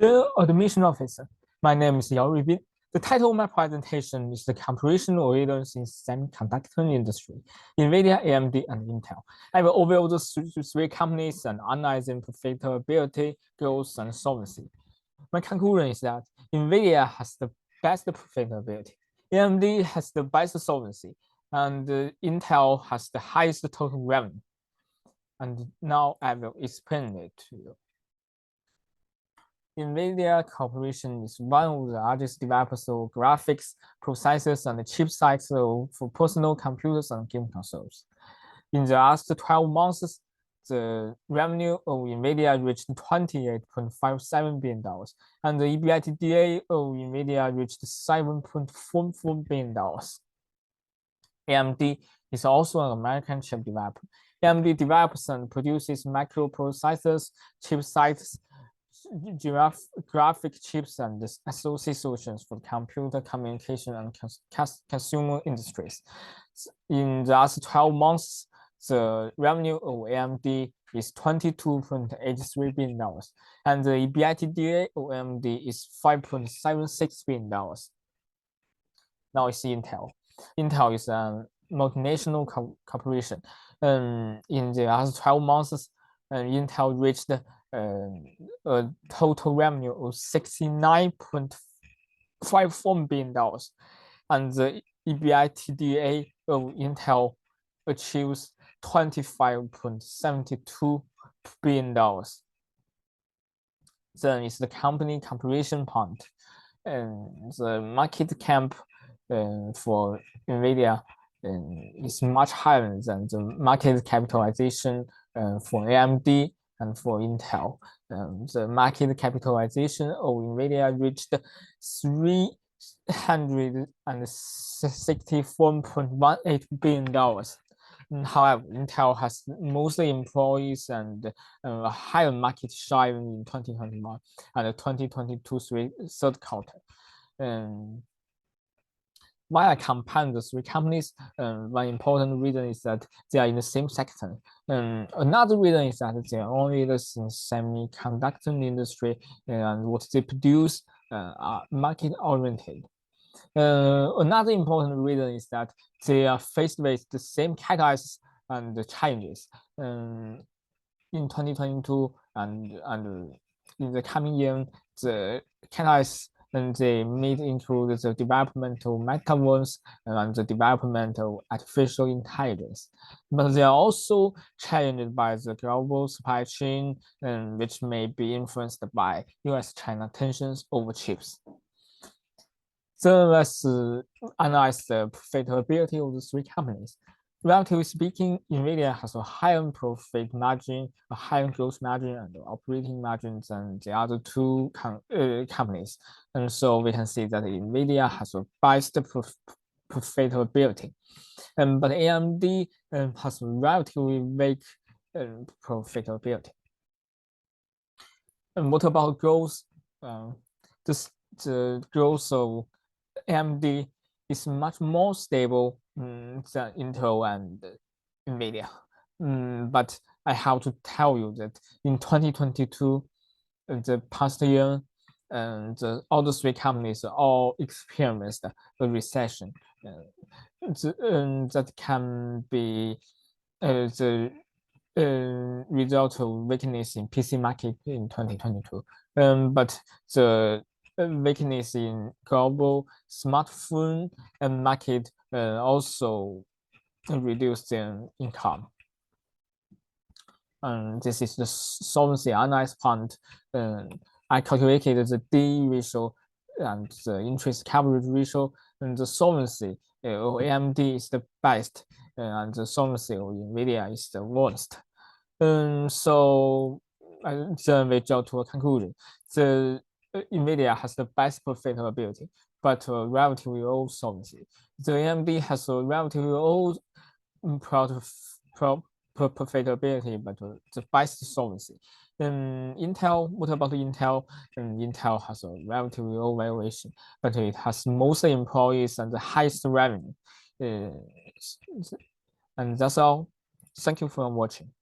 Dear Admission Officer, my name is YAO Ruibin. The title of my presentation is the comparison of leaders in semiconductor industry, NVIDIA, AMD, and Intel. I will overview the three companies and analyze their profitability, growth, and solvency. My conclusion is that NVIDIA has the best profitability, AMD has the best solvency, and Intel has the highest total revenue. And now I will explain it to you. NVIDIA Corporation is one of the largest developers of graphics, processors, and chipsets for personal computers and game consoles. In the last 12 months, the revenue of NVIDIA reached $28.57 billion, and the EBITDA of NVIDIA reached $7.44 billion. AMD is also an American chip developer. AMD develops and produces microprocessors, chipsets, graphic chips, and SoC solutions for computer communication and consumer industries. In the last 12 months, the revenue of AMD is $22.83 billion, and the EBITDA of AMD is $5.76 billion. Now it's Intel. Intel is a multinational corporation. In the last 12 months, Intel reached a total revenue of $69.54 billion, and the EBITDA of Intel achieves $25.72 billion. Then is the company comparison point. And the market cap for NVIDIA is much higher than the market capitalization for AMD and for Intel. The market capitalization of NVIDIA reached $364.18 billion. However, Intel has mostly employees and a higher market share in 2021 and 2022 third quarter. Why I compare the three companies? One important reason is that they are in the same sector. Another reason is that they are only leaders in semiconductor industry, and what they produce are market oriented. Another important reason is that they are faced with the same catalysts and the challenges. In 2022 and in the coming year, the catalysts and they may include the development of metaverse and the development of artificial intelligence. But they are also challenged by the global supply chain, which may be influenced by US-China tensions over chips. So let's analyze the profitability of the three companies. Relatively speaking, NVIDIA has a higher profit margin, a higher gross margin, and operating margin than the other two companies. And so we can see that NVIDIA has a best profitability. But AMD has relatively weak profitability. And what about growth? The growth of AMD is much more stable than Intel and NVIDIA. But I have to tell you that in 2022, the past year, all the three companies all experienced a recession. That can be the result of weakness in PC market in 2022. But the weakness in global smartphone market also reduced their income. This is the solvency analysis point. I calculated the D ratio and the interest coverage ratio, and the solvency of AMD is the best, and the solvency of NVIDIA is the worst. So then we draw to a conclusion. The NVIDIA has the best profitability, but relatively low solvency. The AMD has a relatively low profitability, but the best solvency. Intel, what about Intel? Intel has a relatively low valuation, but it has most employees and the highest revenue. And that's all. Thank you for watching.